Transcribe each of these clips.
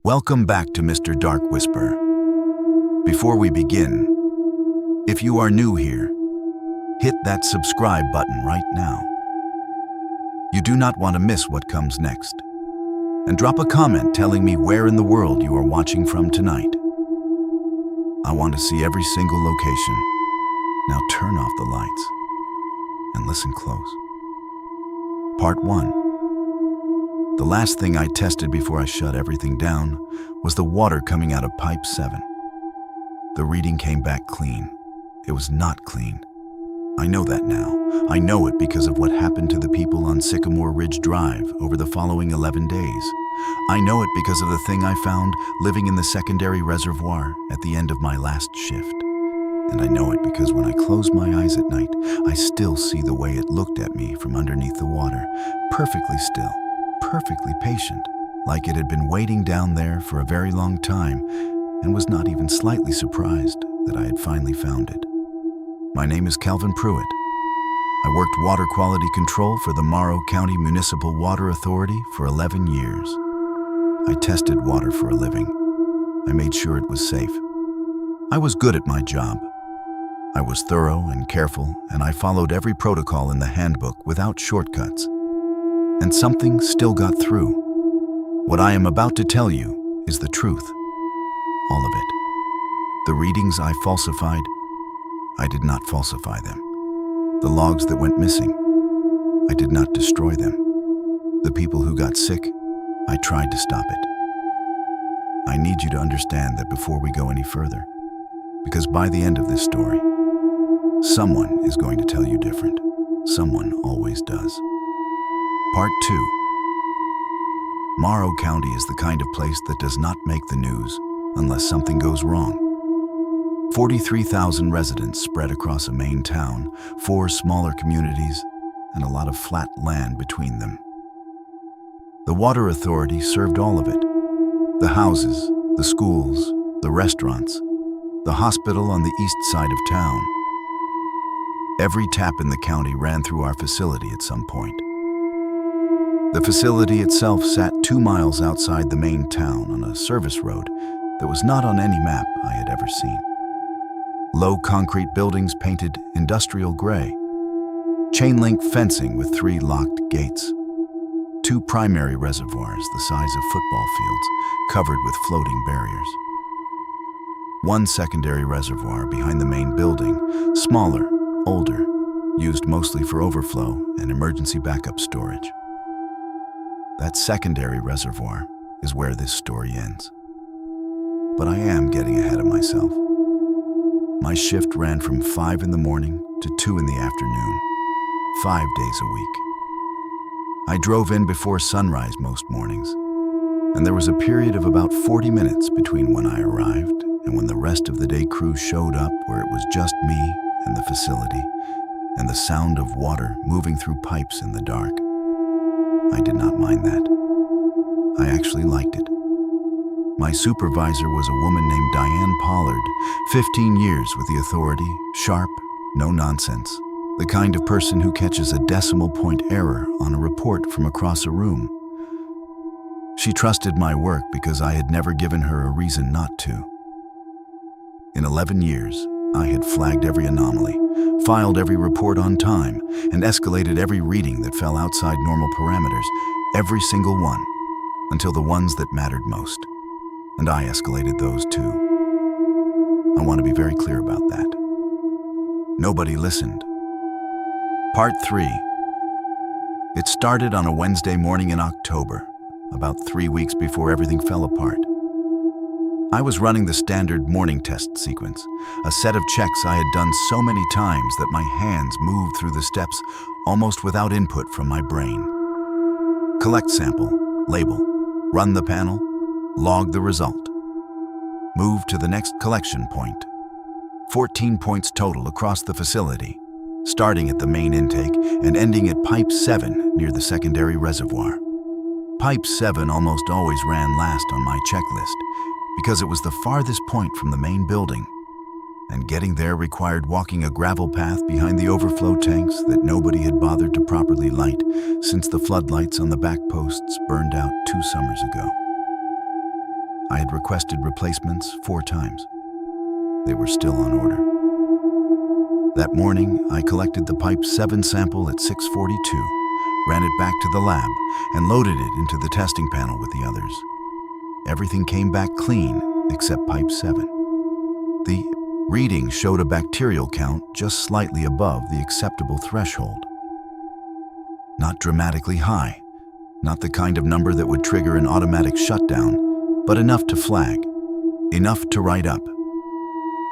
Welcome back to Mr. Dark Whisper. Before we begin, if you are new here, hit that subscribe button right now. You do not want to miss what comes next. And drop a comment telling me where in the world you are watching from tonight. I want to see every single location. Now turn off the lights and listen close. Part 1. The last thing I tested before I shut everything down was the water coming out of pipe 7. The reading came back clean. It was not clean. I know that now. I know it because of what happened to the people on Sycamore Ridge Drive over the following 11 days. I know it because of the thing I found living in the secondary reservoir at the end of my last shift. And I know it because when I close my eyes at night, I still see the way it looked at me from underneath the water, perfectly still, perfectly patient, like it had been waiting down there for a very long time and was not even slightly surprised that I had finally found it. My name is Calvin Pruitt. I worked water quality control for the Morrow County Municipal Water Authority for 11 years. I tested water for a living. I made sure it was safe. I was good at my job. I was thorough and careful, and I followed every protocol in the handbook without shortcuts. And something still got through. What I am about to tell you is the truth. All of it. The readings I falsified, I did not falsify them. The logs that went missing, I did not destroy them. The people who got sick, I tried to stop it. I need you to understand that before we go any further, because by the end of this story, someone is going to tell you different. Someone always does. Part 2. Morrow County is the kind of place that does not make the news unless something goes wrong. 43,000 residents spread across a main town, 4 smaller communities, and a lot of flat land between them. The Water Authority served all of it. The houses, the schools, the restaurants, the hospital on the east side of town. Every tap in the county ran through our facility at some point. The facility itself sat 2 miles outside the main town on a service road that was not on any map I had ever seen. Low concrete buildings painted industrial gray. Chain-link fencing with 3 locked gates. 2 primary reservoirs the size of football fields, covered with floating barriers. 1 secondary reservoir behind the main building, smaller, older, used mostly for overflow and emergency backup storage. That secondary reservoir is where this story ends. But I am getting ahead of myself. My shift ran from 5 in the morning to 2 in the afternoon, 5 days a week. I drove in before sunrise most mornings, and there was a period of about 40 minutes between when I arrived and when the rest of the day crew showed up, where it was just me and the facility and the sound of water moving through pipes in the dark. I did not mind that. I actually liked it. My supervisor was a woman named Diane Pollard, 15 years with the authority, sharp, no nonsense, the kind of person who catches a decimal point error on a report from across a room. She trusted my work because I had never given her a reason not to. In 11 years, I had flagged every anomaly, filed every report on time, and escalated every reading that fell outside normal parameters, every single one, until the ones that mattered most. And I escalated those too. I want to be very clear about that. Nobody listened. Part 3. It started on a Wednesday morning in October, about 3 weeks before everything fell apart. I was running the standard morning test sequence, a set of checks I had done so many times that my hands moved through the steps almost without input from my brain. Collect sample, label, run the panel, log the result. Move to the next collection point. 14 points total across the facility, starting at the main intake and ending at pipe 7 near the secondary reservoir. Pipe 7 almost always ran last on my checklist because it was the farthest point from the main building, and getting there required walking a gravel path behind the overflow tanks that nobody had bothered to properly light since the floodlights on the back posts burned out 2 summers ago. I had requested replacements 4 times. They were still on order. That morning, I collected the pipe 7 sample at 6:42, ran it back to the lab, and loaded it into the testing panel with the others. Everything came back clean except pipe 7. The reading showed a bacterial count just slightly above the acceptable threshold. Not dramatically high, not the kind of number that would trigger an automatic shutdown, but enough to flag, enough to write up,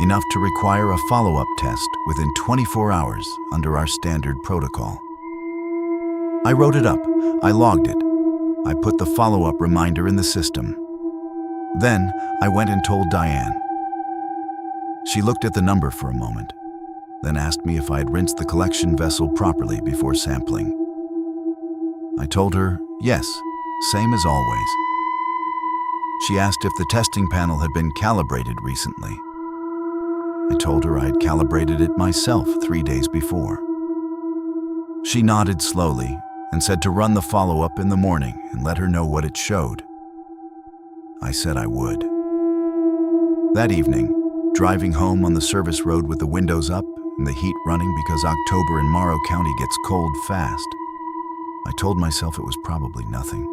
enough to require a follow-up test within 24 hours under our standard protocol. I wrote it up, I logged it, I put the follow-up reminder in the system. Then I went and told Diane. She looked at the number for a moment, then asked me if I had rinsed the collection vessel properly before sampling. I told her, yes, same as always. She asked if the testing panel had been calibrated recently. I told her I had calibrated it myself 3 days before. She nodded slowly and said to run the follow-up in the morning and let her know what it showed. I said I would. That evening, driving home on the service road with the windows up and the heat running because October in Morrow County gets cold fast, I told myself it was probably nothing,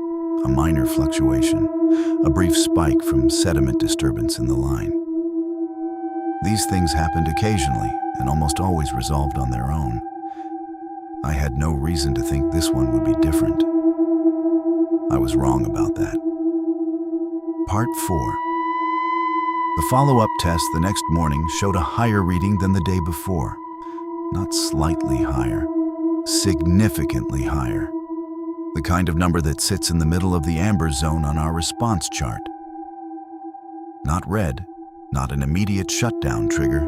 a minor fluctuation, a brief spike from sediment disturbance in the line. These things happened occasionally and almost always resolved on their own. I had no reason to think this one would be different. I was wrong about that. Part 4. The follow-up test the next morning showed a higher reading than the day before. Not slightly higher, significantly higher. The kind of number that sits in the middle of the amber zone on our response chart. Not red, not an immediate shutdown trigger,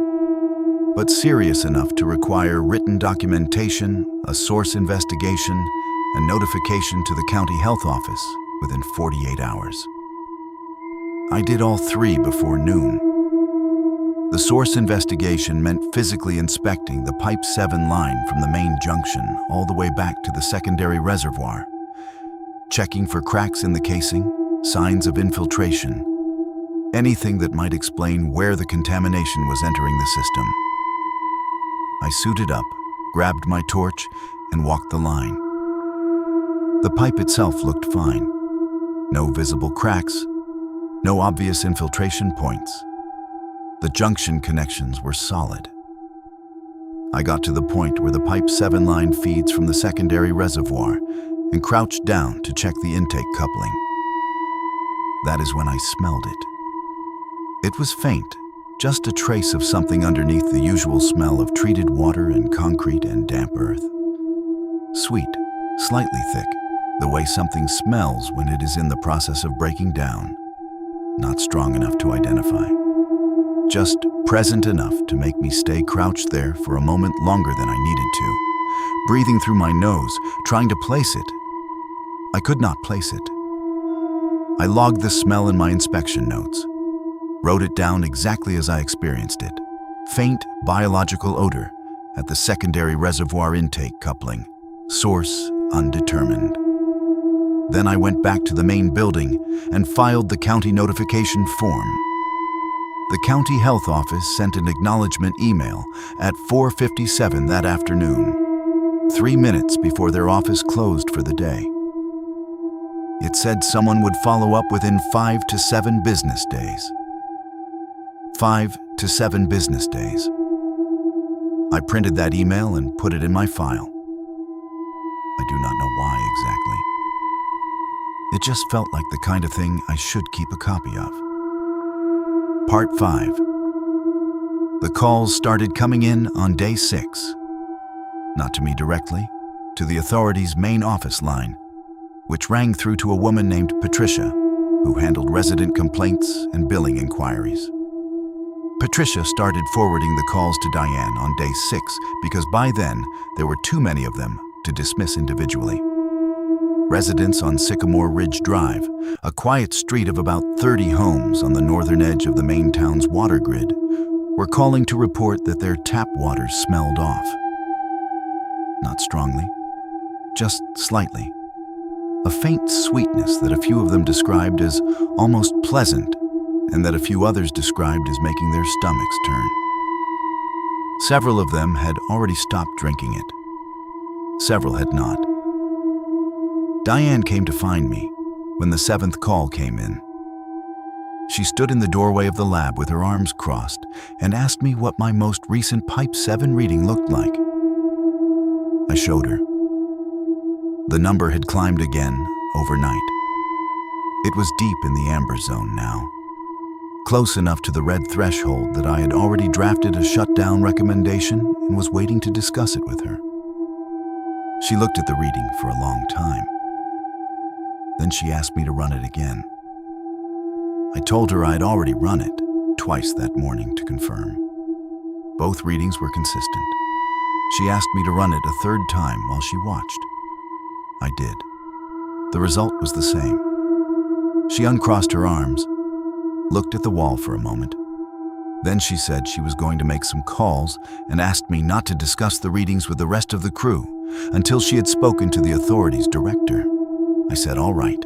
but serious enough to require written documentation, a source investigation, and notification to the county health office within 48 hours. I did all 3 before noon. The source investigation meant physically inspecting the pipe 7 line from the main junction all the way back to the secondary reservoir, checking for cracks in the casing, signs of infiltration, anything that might explain where the contamination was entering the system. I suited up, grabbed my torch, and walked the line. The pipe itself looked fine. No visible cracks, no obvious infiltration points. The junction connections were solid. I got to the point where the pipe 7 line feeds from the secondary reservoir and crouched down to check the intake coupling. That is when I smelled it. It was faint, just a trace of something underneath the usual smell of treated water and concrete and damp earth. Sweet, slightly thick, the way something smells when it is in the process of breaking down. Not strong enough to identify. Just present enough to make me stay crouched there for a moment longer than I needed to, breathing through my nose, trying to place it. I could not place it. I logged the smell in my inspection notes, wrote it down exactly as I experienced it. Faint biological odor at the secondary reservoir intake coupling. Source undetermined. Then I went back to the main building and filed the county notification form. The county health office sent an acknowledgement email at 4:57 that afternoon, 3 minutes before their office closed for the day. It said someone would follow up within 5 to 7 business days. 5 to 7 business days. I printed that email and put it in my file. I do not know why exactly. It just felt like the kind of thing I should keep a copy of. Part 5. The calls started coming in on day 6. Not to me directly, to the authorities' main office line, which rang through to a woman named Patricia, who handled resident complaints and billing inquiries. Patricia started forwarding the calls to Diane on day 6 because by then there were too many of them to dismiss individually. Residents on Sycamore Ridge Drive, a quiet street of about 30 homes on the northern edge of the main town's water grid, were calling to report that their tap water smelled off. Not strongly, just slightly. A faint sweetness that a few of them described as almost pleasant and that a few others described as making their stomachs turn. Several of them had already stopped drinking it. Several had not. Diane came to find me when the 7th call came in. She stood in the doorway of the lab with her arms crossed and asked me what my most recent Pipe 7 reading looked like. I showed her. The number had climbed again overnight. It was deep in the amber zone now, close enough to the red threshold that I had already drafted a shutdown recommendation and was waiting to discuss it with her. She looked at the reading for a long time. Then she asked me to run it again. I told her I had already run it twice that morning to confirm. Both readings were consistent. She asked me to run it a third time while she watched. I did. The result was the same. She uncrossed her arms, looked at the wall for a moment. Then she said she was going to make some calls and asked me not to discuss the readings with the rest of the crew until she had spoken to the authorities' director. I said, all right.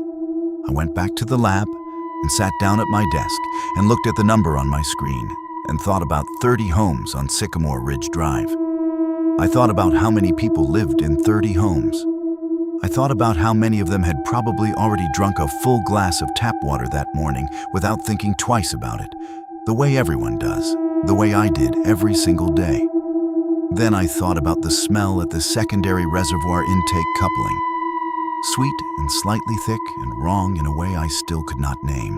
I went back to the lab and sat down at my desk and looked at the number on my screen and thought about 30 homes on Sycamore Ridge Drive. I thought about how many people lived in 30 homes. I thought about how many of them had probably already drunk a full glass of tap water that morning without thinking twice about it, the way everyone does, the way I did every single day. Then I thought about the smell at the secondary reservoir intake coupling. Sweet and slightly thick and wrong in a way I still could not name.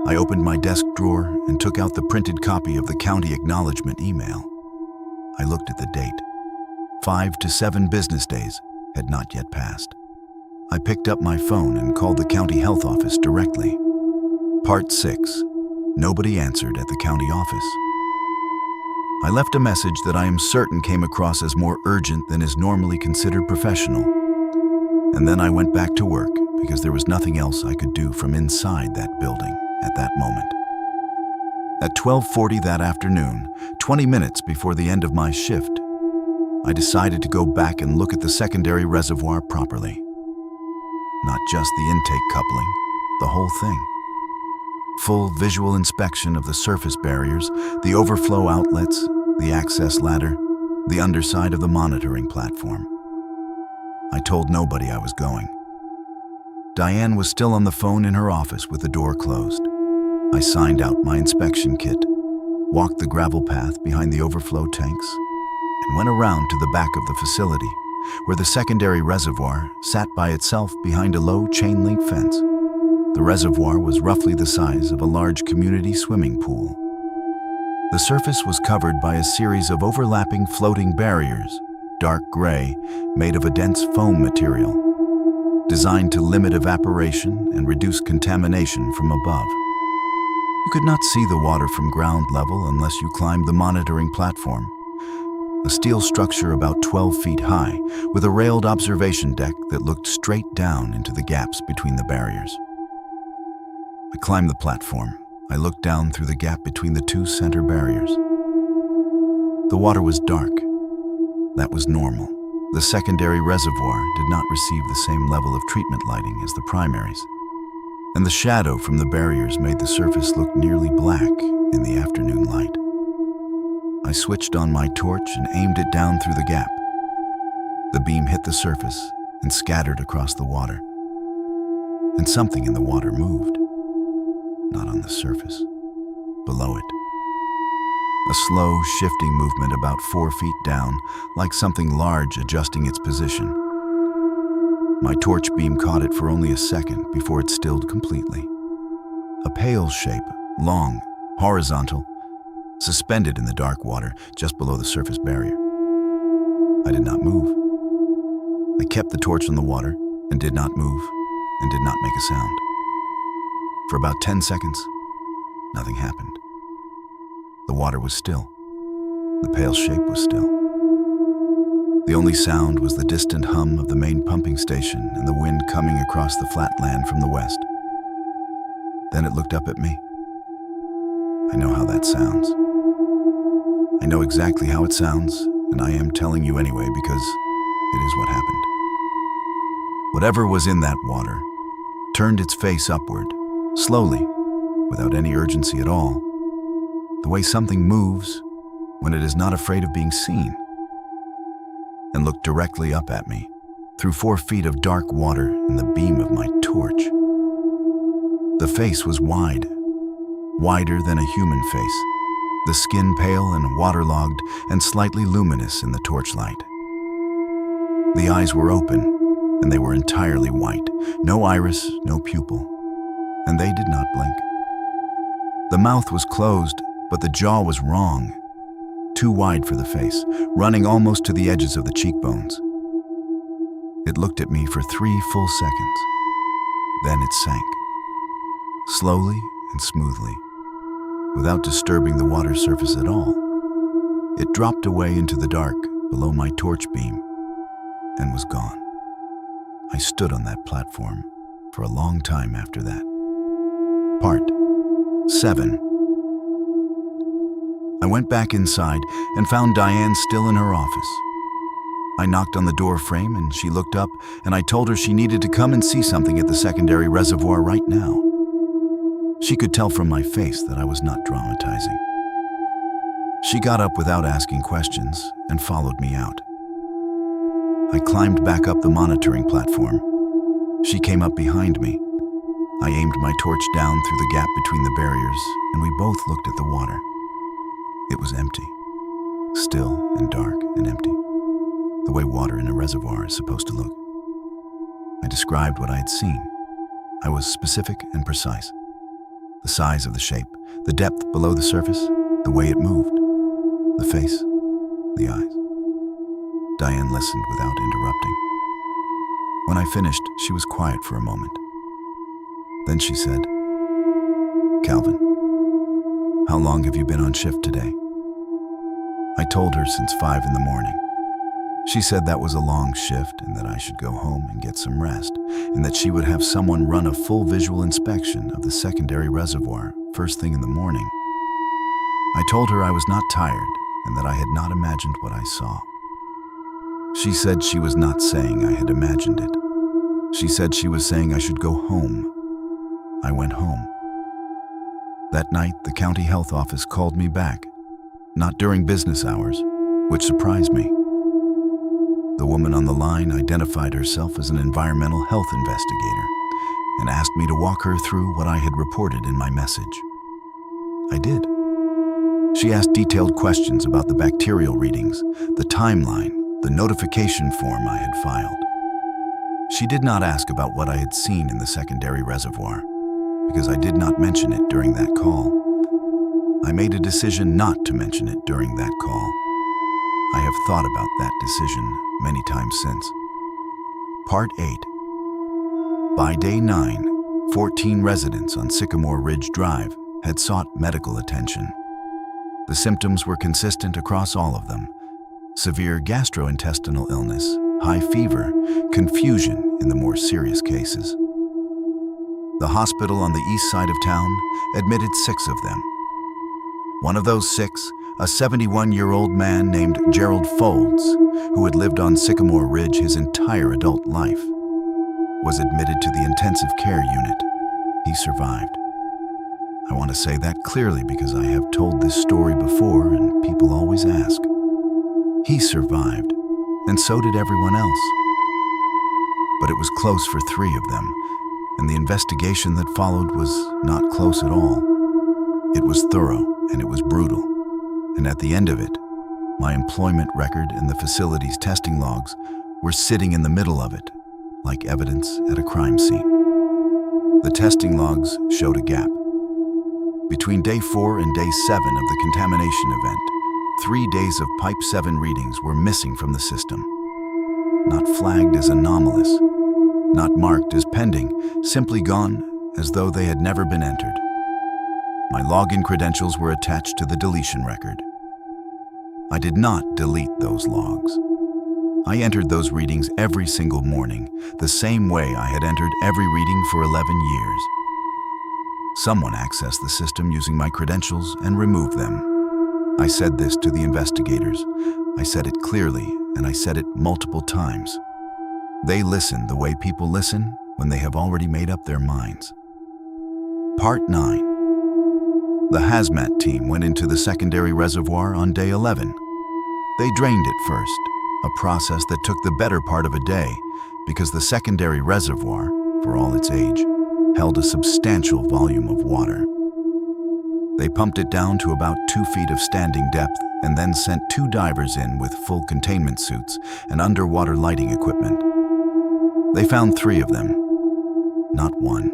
I opened my desk drawer and took out the printed copy of the county acknowledgement email. I looked at the date. 5 to 7 business days had not yet passed. I picked up my phone and called the county health office directly. Part 6. Nobody answered at the county office. I left a message that I am certain came across as more urgent than is normally considered professional. And then I went back to work because there was nothing else I could do from inside that building at that moment. At 12:40 that afternoon, 20 minutes before the end of my shift, I decided to go back and look at the secondary reservoir properly. Not just the intake coupling, the whole thing. Full visual inspection of the surface barriers, the overflow outlets, the access ladder, the underside of the monitoring platform. I told nobody I was going. Diane was still on the phone in her office with the door closed. I signed out my inspection kit, walked the gravel path behind the overflow tanks, and went around to the back of the facility, where the secondary reservoir sat by itself behind a low chain-link fence. The reservoir was roughly the size of a large community swimming pool. The surface was covered by a series of overlapping floating barriers, dark gray, made of a dense foam material, designed to limit evaporation and reduce contamination from above. You could not see the water from ground level unless you climbed the monitoring platform, a steel structure about 12 feet high with a railed observation deck that looked straight down into the gaps between the barriers. I climbed the platform. I looked down through the gap between the two center barriers. The water was dark. That was normal. The secondary reservoir did not receive the same level of treatment lighting as the primaries, and the shadow from the barriers made the surface look nearly black in the afternoon light. I switched on my torch and aimed it down through the gap. The beam hit the surface and scattered across the water, and something in the water moved. Not on the surface, below it. A slow, shifting movement about 4 feet down, like something large adjusting its position. My torch beam caught it for only a second before it stilled completely. A pale shape, long, horizontal, suspended in the dark water just below the surface barrier. I did not move. I kept the torch on the water and did not move and did not make a sound. For about 10 seconds, nothing happened. The water was still. The pale shape was still. The only sound was the distant hum of the main pumping station and the wind coming across the flat land from the west. Then it looked up at me. I know how that sounds. I know exactly how it sounds, and I am telling you anyway because it is what happened. Whatever was in that water turned its face upward, slowly, without any urgency at all, the way something moves when it is not afraid of being seen, and looked directly up at me through 4 feet of dark water in the beam of my torch. The face was wide, wider than a human face, the skin pale and waterlogged and slightly luminous in the torchlight. The eyes were open, and they were entirely white, no iris, no pupil, and they did not blink. The mouth was closed, but the jaw was wrong, too wide for the face, running almost to the edges of the cheekbones. It looked at me for 3 full seconds. Then it sank, slowly and smoothly, without disturbing the water surface at all. It dropped away into the dark below my torch beam and was gone. I stood on that platform for a long time after that. Part 7. I went back inside and found Diane still in her office. I knocked on the door frame and she looked up, and I told her she needed to come and see something at the secondary reservoir right now. She could tell from my face that I was not dramatizing. She got up without asking questions and followed me out. I climbed back up the monitoring platform. She came up behind me. I aimed my torch down through the gap between the barriers, and we both looked at the water. It was empty, still and dark and empty, the way water in a reservoir is supposed to look. I described what I had seen. I was specific and precise. The size of the shape, the depth below the surface, the way it moved, the face, the eyes. Diane listened without interrupting. When I finished, she was quiet for a moment. Then she said, "Calvin, how long have you been on shift today?" I told her since 5 in the morning. She said that was a long shift and that I should go home and get some rest, and that she would have someone run a full visual inspection of the secondary reservoir first thing in the morning. I told her I was not tired and that I had not imagined what I saw. She said she was not saying I had imagined it. She said she was saying I should go home. I went home. That night, the county health office called me back, not during business hours, which surprised me. The woman on the line identified herself as an environmental health investigator and asked me to walk her through what I had reported in my message. I did. She asked detailed questions about the bacterial readings, the timeline, the notification form I had filed. She did not ask about what I had seen in the secondary reservoir, because I did not mention it during that call. I made a decision not to mention it during that call. I have thought about that decision many times since. Part 8. By day 9, 14 residents on Sycamore Ridge Drive had sought medical attention. The symptoms were consistent across all of them: severe gastrointestinal illness, high fever, confusion in the more serious cases. The hospital on the east side of town admitted 6 of them. One of those 6, a 71-year-old man named Gerald Folds, who had lived on Sycamore Ridge his entire adult life, was admitted to the intensive care unit. He survived. I want to say that clearly because I have told this story before and people always ask. He survived, and so did everyone else. But it was close for 3 of them, and the investigation that followed was not close at all. It was thorough and it was brutal, and at the end of it, my employment record and the facility's testing logs were sitting in the middle of it, like evidence at a crime scene. The testing logs showed a gap. Between day 4 and day 7 of the contamination event, 3 days of Pipe 7 readings were missing from the system. Not flagged as anomalous, not marked as pending, simply gone as though they had never been entered. My login credentials were attached to the deletion record. I did not delete those logs. I entered those readings every single morning, the same way I had entered every reading for 11 years. Someone accessed the system using my credentials and removed them. I said this to the investigators. I said it clearly, and I said it multiple times. They listen the way people listen when they have already made up their minds. Part 9. The hazmat team went into the secondary reservoir on day 11. They drained it first, a process that took the better part of a day because the secondary reservoir, for all its age, held a substantial volume of water. They pumped it down to about 2 feet of standing depth and then sent 2 divers in with full containment suits and underwater lighting equipment. They found 3 of them, not 1.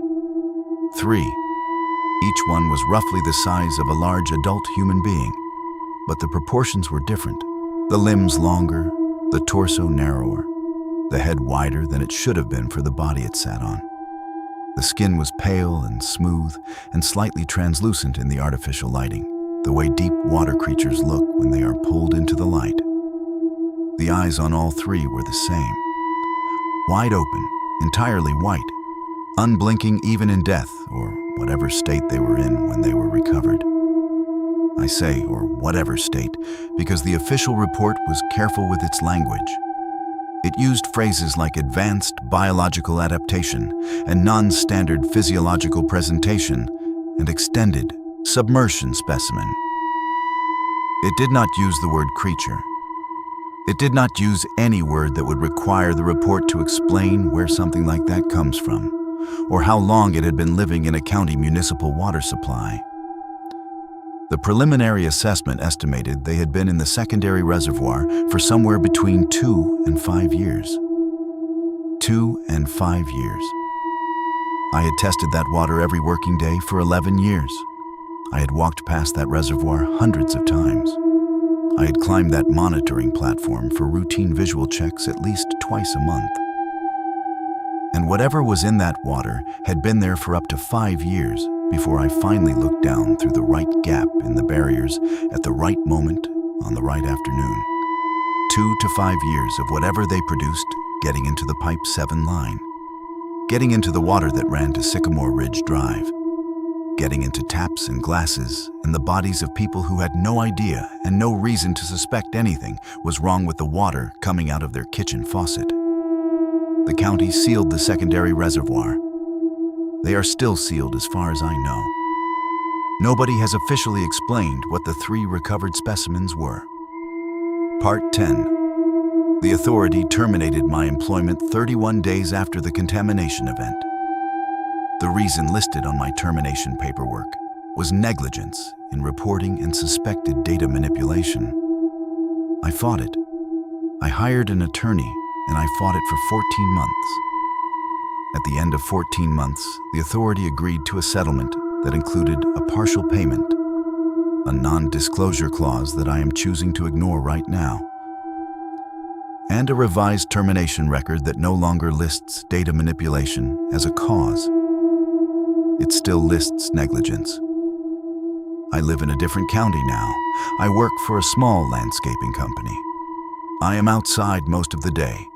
3. Each one was roughly the size of a large adult human being, but the proportions were different. The limbs longer, the torso narrower, the head wider than it should have been for the body it sat on. The skin was pale and smooth and slightly translucent in the artificial lighting, the way deep water creatures look when they are pulled into the light. The eyes on all 3 were the same. Wide open, entirely white, unblinking even in death or whatever state they were in when they were recovered. I say, or whatever state, because the official report was careful with its language. It used phrases like advanced biological adaptation and non-standard physiological presentation and extended submersion specimen. It did not use the word creature. It did not use any word that would require the report to explain where something like that comes from, or how long it had been living in a county municipal water supply. The preliminary assessment estimated they had been in the secondary reservoir for somewhere between 2 and 5 years. 2 and 5 years. I had tested that water every working day for 11 years. I had walked past that reservoir hundreds of times. I had climbed that monitoring platform for routine visual checks at least twice a month. And whatever was in that water had been there for up to 5 years before I finally looked down through the right gap in the barriers at the right moment on the right afternoon. 2 to 5 years of whatever they produced getting into the Pipe 7 line, getting into the water that ran to Sycamore Ridge Drive, getting into taps and glasses and the bodies of people who had no idea and no reason to suspect anything was wrong with the water coming out of their kitchen faucet. The county sealed the secondary reservoir. They are still sealed as far as I know. Nobody has officially explained what the 3 recovered specimens were. Part 10. The authority terminated my employment 31 days after the contamination event. The reason listed on my termination paperwork was negligence in reporting and suspected data manipulation. I fought it. I hired an attorney and I fought it for 14 months. At the end of 14 months, the authority agreed to a settlement that included a partial payment, a non-disclosure clause that I am choosing to ignore right now, and a revised termination record that no longer lists data manipulation as a cause. It still lists negligence. I live in a different county now. I work for a small landscaping company. I am outside most of the day,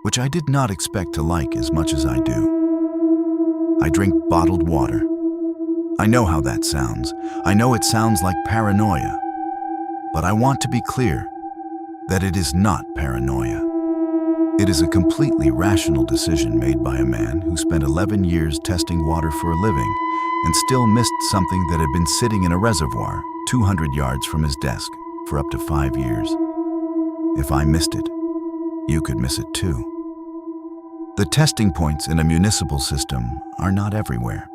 which I did not expect to like as much as I do. I drink bottled water. I know how that sounds. I know it sounds like paranoia. But I want to be clear that it is not paranoia. It is a completely rational decision made by a man who spent 11 years testing water for a living and still missed something that had been sitting in a reservoir 200 yards from his desk for up to 5 years. If I missed it, you could miss it too. The testing points in a municipal system are not everywhere.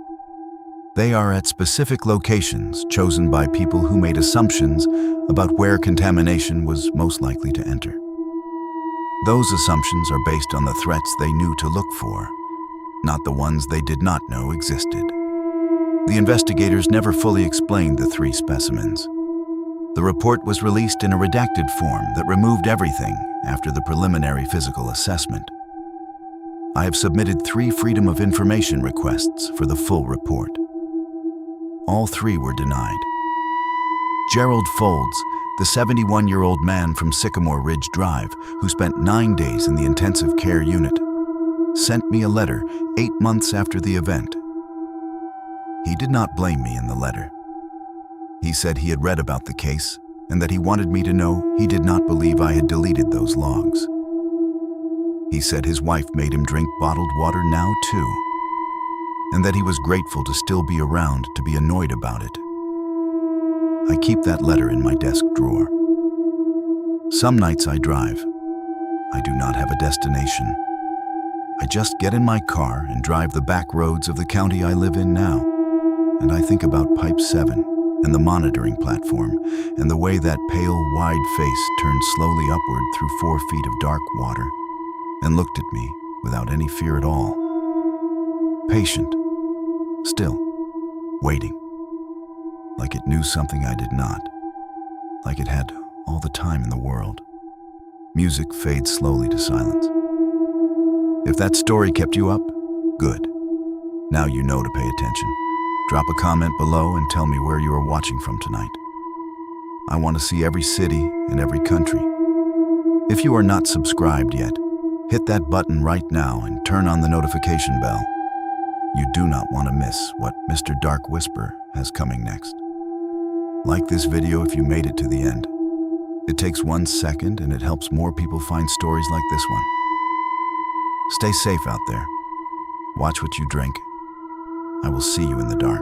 They are at specific locations chosen by people who made assumptions about where contamination was most likely to enter. Those assumptions are based on the threats they knew to look for, not the ones they did not know existed. The investigators never fully explained the 3 specimens. The report was released in a redacted form that removed everything after the preliminary physical assessment. I have submitted 3 Freedom of Information requests for the full report. All 3 were denied. Gerald Folds, the 71-year-old man from Sycamore Ridge Drive who spent 9 days in the intensive care unit, sent me a letter 8 months after the event. He did not blame me in the letter. He said he had read about the case and that he wanted me to know he did not believe I had deleted those logs. He said his wife made him drink bottled water now too, and that he was grateful to still be around to be annoyed about it. I keep that letter in my desk drawer. Some nights I drive. I do not have a destination. I just get in my car and drive the back roads of the county I live in now. And I think about Pipe 7 and the monitoring platform and the way that pale, wide face turned slowly upward through 4 feet of dark water and looked at me without any fear at all. Patient, still, waiting, like it knew something I did not, like it had all the time in the world. Music fades slowly to silence. If that story kept you up, good. Now you know to pay attention. Drop a comment below and tell me where you are watching from tonight. I want to see every city and every country. If you are not subscribed yet, hit that button right now and turn on the notification bell. You do not want to miss what Mr. Dark Whisper has coming next. Like this video if you made it to the end. It takes 1 second and it helps more people find stories like this one. Stay safe out there. Watch what you drink. I will see you in the dark.